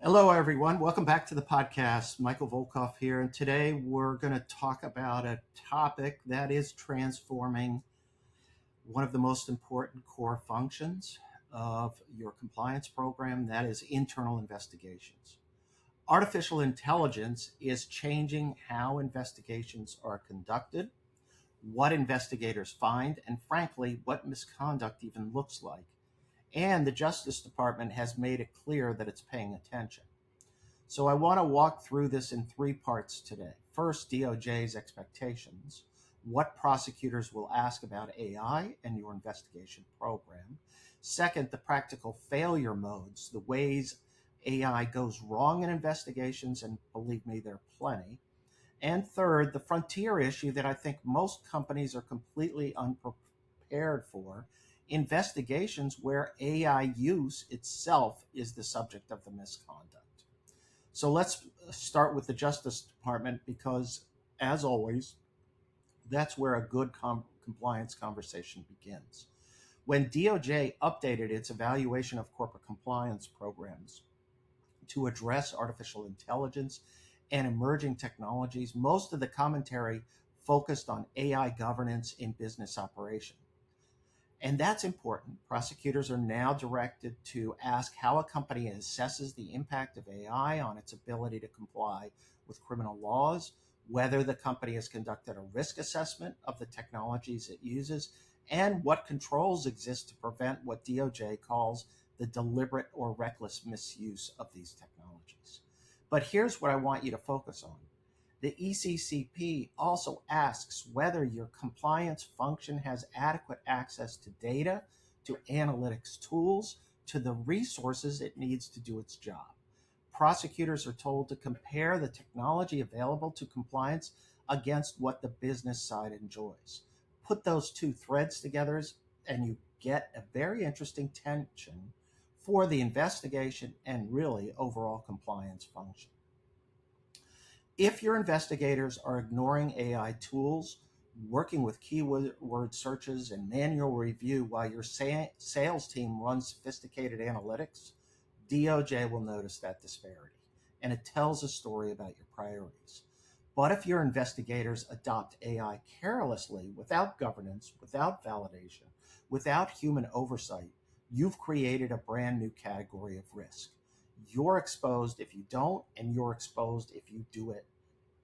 Hello, everyone. Welcome back to the podcast. Michael Volkov here. And today we're going to talk about a topic that is transforming one of the most important core functions of your compliance program, that is internal investigations. Artificial intelligence is changing how investigations are conducted, what investigators find, and frankly, what misconduct even looks like. And the Justice Department has made it clear that it's paying attention. So I want to walk through this in three parts today. First, DOJ's expectations, what prosecutors will ask about AI and your investigation program. Second, the practical failure modes, the ways AI goes wrong in investigations, and believe me, there are plenty. And third, the frontier issue that I think most companies are completely unprepared for, investigations where AI use itself is the subject of the misconduct. So let's start with the Justice Department because, as always, that's where a good compliance conversation begins. When DOJ updated its evaluation of corporate compliance programs to address artificial intelligence and emerging technologies, most of the commentary focused on AI governance in business operation. And that's important. Prosecutors are now directed to ask how a company assesses the impact of AI on its ability to comply with criminal laws, whether the company has conducted a risk assessment of the technologies it uses, and what controls exist to prevent what DOJ calls the deliberate or reckless misuse of these technologies. But here's what I want you to focus on. The ECCP also asks whether your compliance function has adequate access to data, to analytics tools, to the resources it needs to do its job. Prosecutors are told to compare the technology available to compliance against what the business side enjoys. Put those two threads together and you get a very interesting tension for the investigation and really overall compliance function. If your investigators are ignoring AI tools, working with keyword searches and manual review while your sales team runs sophisticated analytics, DOJ will notice that disparity, and it tells a story about your priorities. But if your investigators adopt AI carelessly, without governance, without validation, without human oversight, you've created a brand new category of risk. You're exposed if you don't, and you're exposed if you do it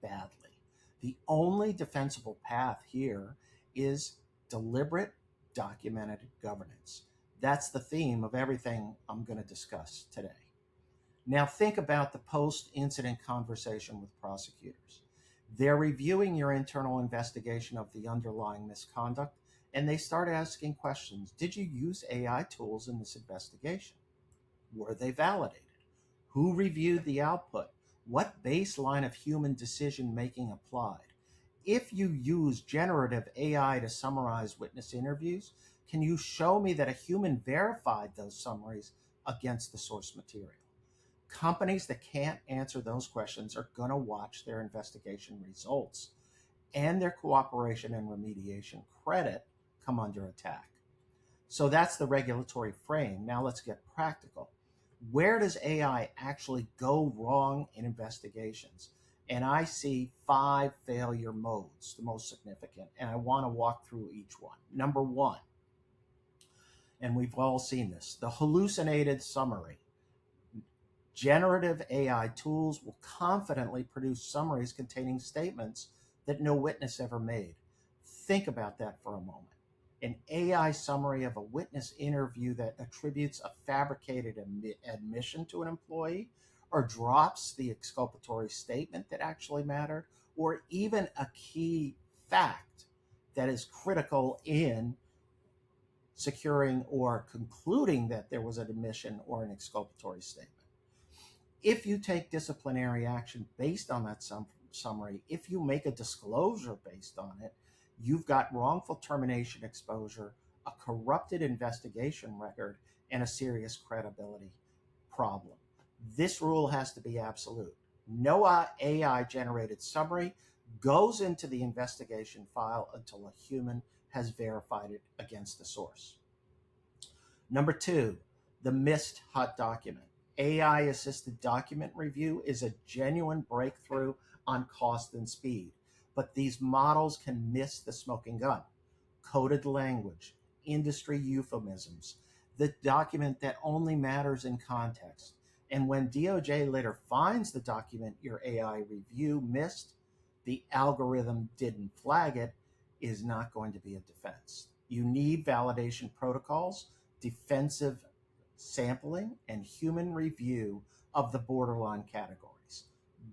badly. The only defensible path here is deliberate, documented governance. That's the theme of everything I'm going to discuss today. Now, think about the post incident conversation with prosecutors. They're reviewing your internal investigation of the underlying misconduct, and they start asking questions. Did you use AI tools in this investigation? Were they validated? Who reviewed the output? What baseline of human decision making applied? If you use generative AI to summarize witness interviews, can you show me that a human verified those summaries against the source material? Companies that can't answer those questions are going to watch their investigation results and their cooperation and remediation credit come under attack. So that's the regulatory frame. Now let's get practical. Where does AI actually go wrong in investigations? And I see 5 failure modes, the most significant, and I want to walk through each one. Number 1, and we've all seen this, the hallucinated summary. Generative AI tools will confidently produce summaries containing statements that no witness ever made. Think about that for a moment. An AI summary of a witness interview that attributes a fabricated admission to an employee, or drops the exculpatory statement that actually mattered, or even a key fact that is critical in securing or concluding that there was an admission or an exculpatory statement. If you take disciplinary action based on that summary, if you make a disclosure based on it, you've got wrongful termination exposure, a corrupted investigation record, and a serious credibility problem. This rule has to be absolute. No AI generated summary goes into the investigation file until a human has verified it against the source. Number 2, the missed hot document. AI-assisted document review is a genuine breakthrough on cost and speed, but these models can miss the smoking gun. Coded language, industry euphemisms, the document that only matters in context. And when DOJ later finds the document your AI review missed, the algorithm didn't flag it, is not going to be a defense. You need validation protocols, defensive sampling, and human review of the borderline categories.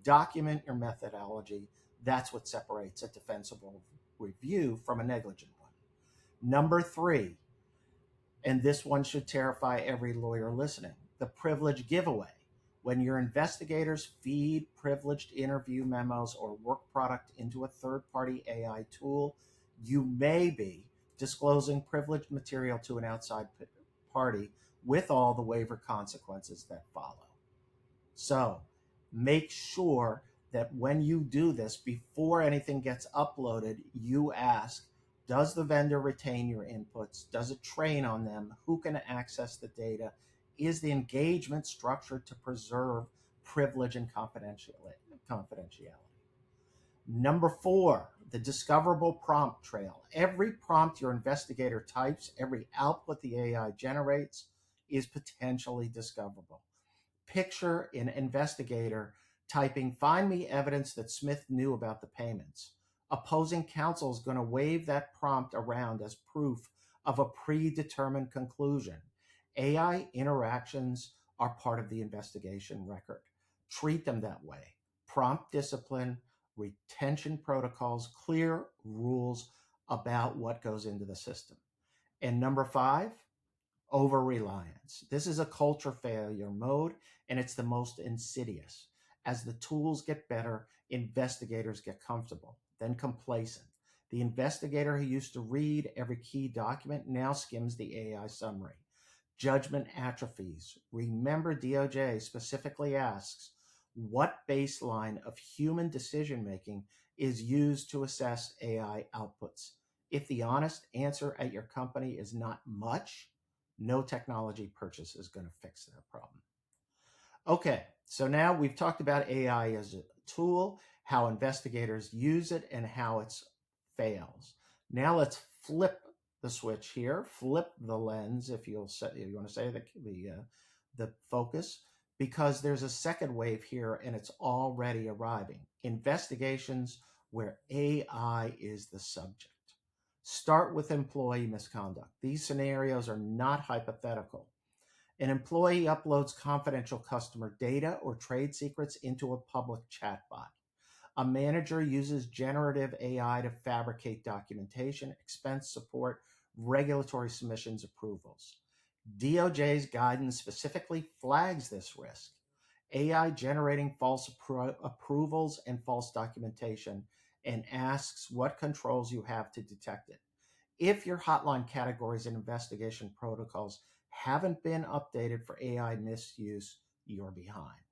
Document your methodology. That's what separates a defensible review from a negligent one. Number 3, and this one should terrify every lawyer listening, the privilege giveaway. When your investigators feed privileged interview memos or work product into a third-party AI tool, you may be disclosing privileged material to an outside party with all the waiver consequences that follow. So make sure that when you do this, before anything gets uploaded, you ask, does the vendor retain your inputs? Does it train on them? Who can access the data? Is the engagement structured to preserve privilege and confidentiality? Number 4, the discoverable prompt trail. Every prompt your investigator types, every output the AI generates is potentially discoverable. Picture an investigator typing, "Find me evidence that Smith knew about the payments." Opposing counsel is going to wave that prompt around as proof of a predetermined conclusion. AI interactions are part of the investigation record. Treat them that way. Prompt discipline, retention protocols, clear rules about what goes into the system. And number 5, over-reliance. This is a culture failure mode, and it's the most insidious. As the tools get better, investigators get comfortable, then complacent. The investigator who used to read every key document now skims the AI summary. Judgment atrophies. Remember, DOJ specifically asks, what baseline of human decision-making is used to assess AI outputs? If the honest answer at your company is not much, no technology purchase is going to fix that problem. Okay, so now we've talked about AI as a tool, how investigators use it, and how it fails. Now let's flip the switch here, flip the lens, if you want to say the focus, because there's a second wave here, and it's already arriving. Investigations where AI is the subject. Start with employee misconduct. These scenarios are not hypothetical. An employee uploads confidential customer data or trade secrets into a public chatbot. A manager uses generative AI to fabricate documentation, expense support, regulatory submissions, approvals. DOJ's guidance specifically flags this risk. AI generating false approvals and false documentation, and asks what controls you have to detect it. If your hotline categories and investigation protocols haven't been updated for AI misuse, you're behind.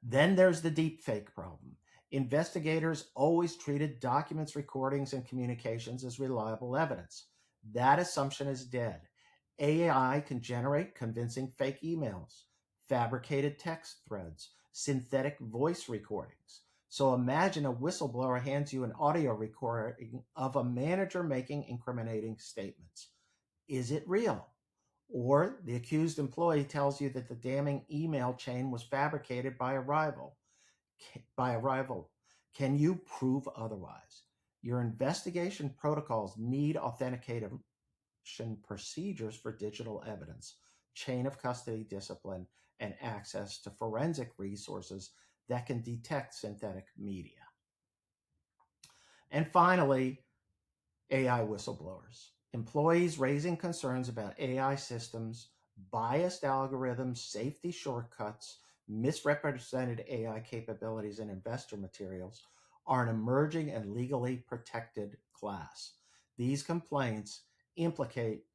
Then there's the deepfake problem. Investigators always treated documents, recordings, and communications as reliable evidence. That assumption is dead. AI can generate convincing fake emails, fabricated text threads, synthetic voice recordings. So imagine a whistleblower hands you an audio recording of a manager making incriminating statements. Is it real? Or the accused employee tells you that the damning email chain was fabricated by a rival. Can you prove otherwise? Your investigation protocols need authentication procedures for digital evidence, chain of custody discipline, and access to forensic resources that can detect synthetic media. And finally, AI whistleblowers. Employees raising concerns about AI systems, biased algorithms, safety shortcuts, misrepresented AI capabilities, and investor materials are an emerging and legally protected class. These complaints implicate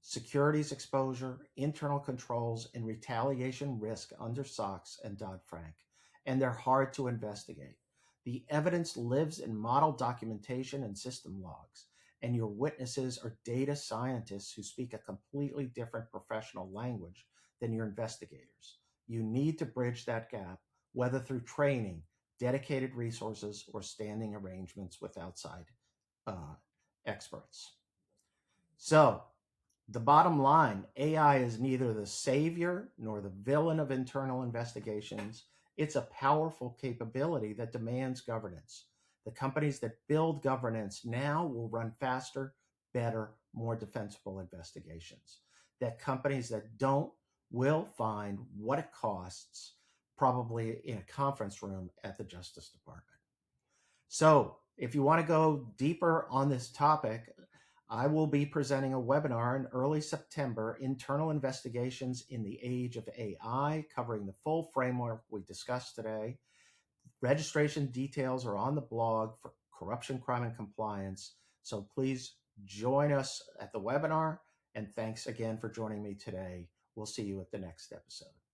securities exposure, internal controls, and retaliation risk under SOX and Dodd-Frank, and they're hard to investigate. The evidence lives in model documentation and system logs, and your witnesses are data scientists who speak a completely different professional language than your investigators. You need to bridge that gap, whether through training, dedicated resources, or standing arrangements with outside experts. So, the bottom line, AI is neither the savior nor the villain of internal investigations. It's a powerful capability that demands governance. The companies that build governance now will run faster, better, more defensible investigations. That companies that don't will find what it costs, probably in a conference room at the Justice Department. So, if you want to go deeper on this topic, I will be presenting a webinar in early September, Internal Investigations in the Age of AI, covering the full framework we discussed today. Registration details are on the blog for Corruption, Crime, and Compliance. So please join us at the webinar. And thanks again for joining me today. We'll see you at the next episode.